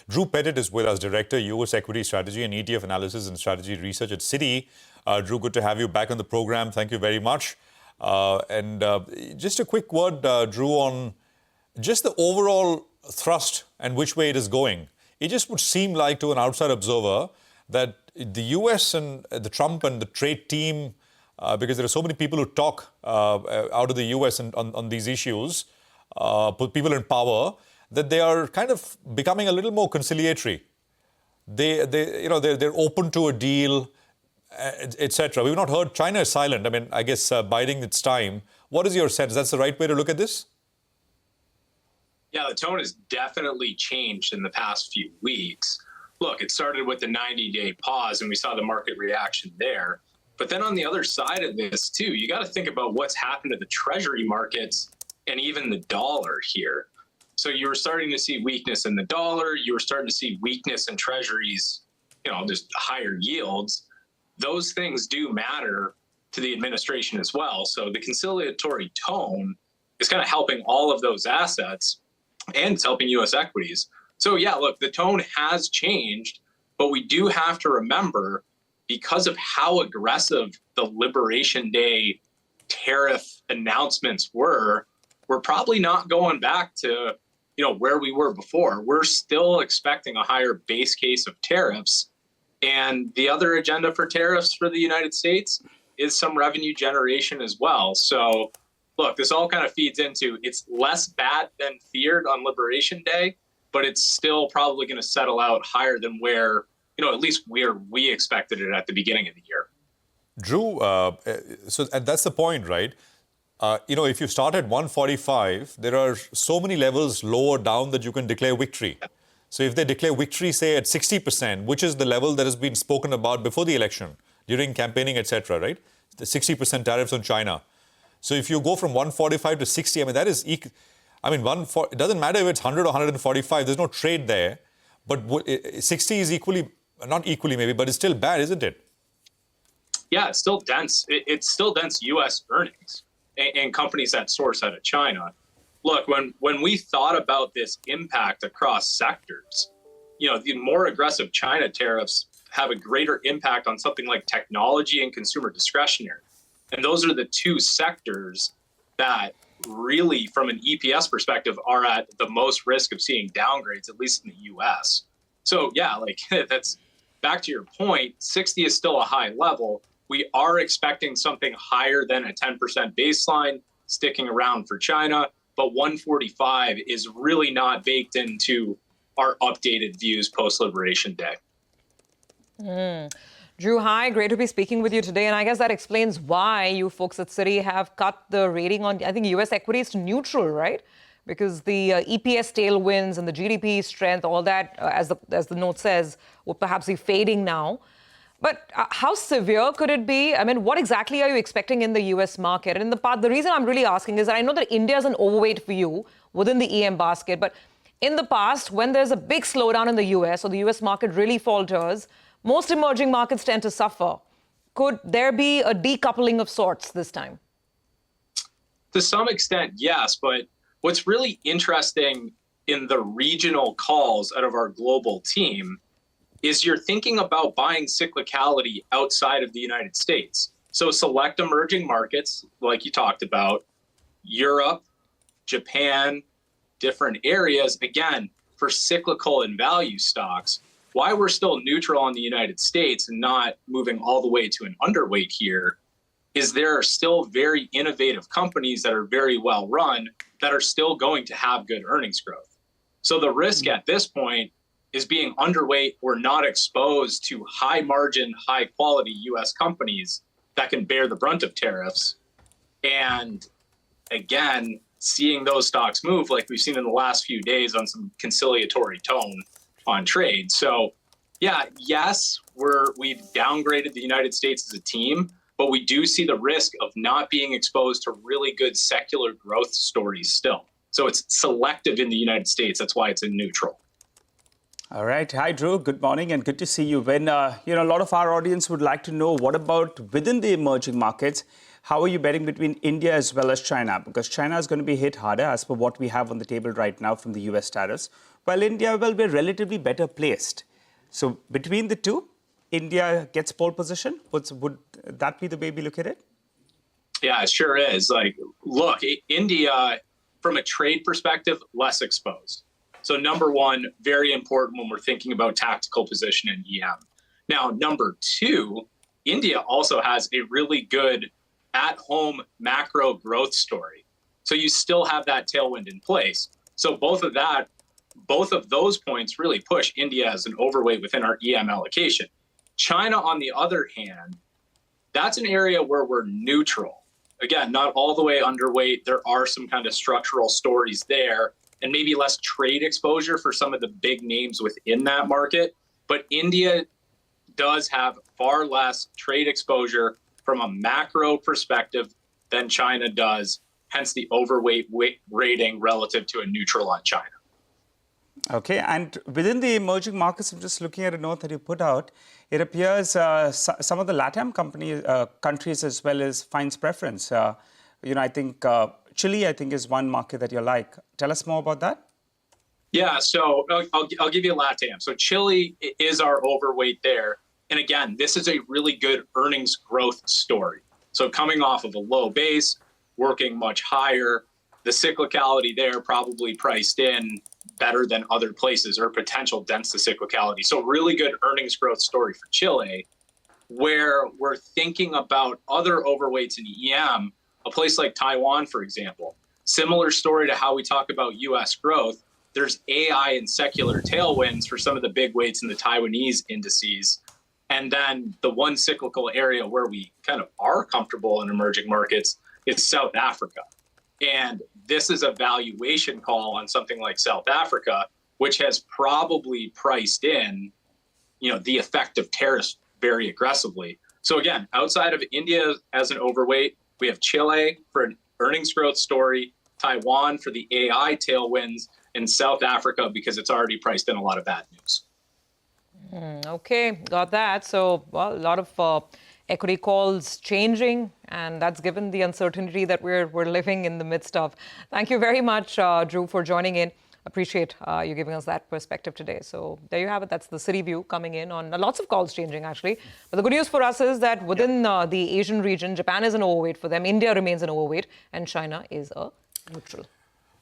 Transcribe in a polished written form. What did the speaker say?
Drew Pettit is with us, Director, U.S. Equity Strategy and ETF Analysis and Strategy Research at Citi. Drew, good to have you back on the program. Thank you very much. Just a quick word, Drew, on just the overall thrust and which way it is going. It just would seem like to an outside observer that the U.S. and the Trump and the trade team, because there are so many people who talk out of the U.S. and on these issues, people in power, that they are kind of becoming a little more conciliatory. They're open to a deal, etc. We've not heard China is silent. I mean, I guess biding its time. What is your sense? That's the right way to look at this? Yeah, the tone has definitely changed in the past few weeks. Look, it started with the 90-day pause, and we saw the market reaction there. But then on the other side of this, too, you got to think about what's happened to the treasury markets and even the dollar here. So you were starting to see weakness in the dollar. You were starting to see weakness in treasuries, just higher yields. Those things do matter to the administration as well. So the conciliatory tone is kind of helping all of those assets, and it's helping U.S. equities. So yeah, look, the tone has changed, but we do have to remember, because of how aggressive the Liberation Day tariff announcements were, we're probably not going back to where we were before. We're still expecting a higher base case of tariffs. And the other agenda for tariffs for the United States is some revenue generation as well. So look, this all kind of feeds into, it's less bad than feared on Liberation Day, but it's still probably going to settle out higher than where, at least where we expected it at the beginning of the year. Drew, and that's the point, right? If you start at 145, there are so many levels lower down that you can declare victory. So if they declare victory, say at 60%, which is the level that has been spoken about before the election, during campaigning, etc., right? The 60% tariffs on China. So if you go from 145 to 60, I mean, that is, it doesn't matter if it's 100 or 145, there's no trade there. But 60 is equally, not equally maybe, but it's still bad, isn't it? Yeah, it's still dense. It's still dense U.S. earnings and companies that source out of China. Look, when we thought about this impact across sectors, the more aggressive China tariffs have a greater impact on something like technology and consumer discretionary. And those are the two sectors that really, from an EPS perspective, are at the most risk of seeing downgrades, at least in the U.S. So yeah, that's back to your point, 60 is still a high level. We are expecting something higher than a 10% baseline sticking around for China, but 145 is really not baked into our updated views post-Liberation Day. Drew, hi. Great to be speaking with you today. And I guess that explains why you folks at Citi have cut the rating on, I think, U.S. equities to neutral, right? Because the EPS tailwinds and the GDP strength, all that, as the note says, will perhaps be fading now. But how severe could it be? I mean, what exactly are you expecting in the U.S. market? And the reason I'm really asking is that I know that India is an overweight for you within the EM basket. But in the past, when there's a big slowdown in the U.S. or the U.S. market really falters, most emerging markets tend to suffer. Could there be a decoupling of sorts this time? To some extent, yes. But what's really interesting in the regional calls out of our global team is you're thinking about buying cyclicality outside of the United States. So select emerging markets, like you talked about, Europe, Japan, different areas, again, for cyclical and value stocks. Why we're still neutral in the United States and not moving all the way to an underweight here is there are still very innovative companies that are very well run that are still going to have good earnings growth. So the risk at this point is being underweight or not exposed to high margin, high quality US companies that can bear the brunt of tariffs. And again, seeing those stocks move like we've seen in the last few days on some conciliatory tone on trade. So yeah, yes, we've downgraded the United States as a team, but we do see the risk of not being exposed to really good secular growth stories still. So it's selective in the United States. That's why it's in neutral. All right. Hi, Drew. Good morning and good to see you. When, a lot of our audience would like to know what about within the emerging markets, how are you betting between India as well as China? Because China is going to be hit harder as per what we have on the table right now from the US tariffs, while India will be relatively better placed. So between the two, India gets pole position. Would that be the way we look at it? Yeah, it sure is. Like, look, India, from a trade perspective, less exposed. So number one, very important when we're thinking about tactical position in EM. Now, number two, India also has a really good at-home macro growth story. So you still have that tailwind in place. So both of those points really push India as an overweight within our EM allocation. China, on the other hand, that's an area where we're neutral. Again, not all the way underweight. There are some kind of structural stories there and maybe less trade exposure for some of the big names within that market. But India does have far less trade exposure from a macro perspective than China does, hence the overweight rating relative to a neutral on China. Okay, and within the emerging markets, I'm just looking at a note that you put out. It appears some of the LATAM countries as well as finds preference. I think Chile, is one market that you like. Tell us more about that. Yeah, so I'll give you LATAM. So Chile is our overweight there. And again, this is a really good earnings growth story. So coming off of a low base, working much higher, the cyclicality there probably priced in better than other places, or potential dense to cyclicality. So really good earnings growth story for Chile. Where we're thinking about other overweights in EM, a place like Taiwan, for example, similar story to how we talk about US growth. There's AI and secular tailwinds for some of the big weights in the Taiwanese indices. And then the one cyclical area where we kind of are comfortable in emerging markets is South Africa. And this is a valuation call on something like South Africa, which has probably priced in, the effect of tariffs very aggressively. So again, outside of India as an overweight, we have Chile for an earnings growth story, Taiwan for the AI tailwinds, and South Africa because it's already priced in a lot of bad news. Okay, got that. So, a lot of equity calls changing, and that's given the uncertainty that we're living in the midst of. Thank you very much, Drew, for joining in. Appreciate you giving us that perspective today. So there you have it. That's the Citi view coming in on lots of calls changing, actually. But the good news for us is that within the Asian region, Japan is an overweight for them, India remains an overweight, and China is a neutral.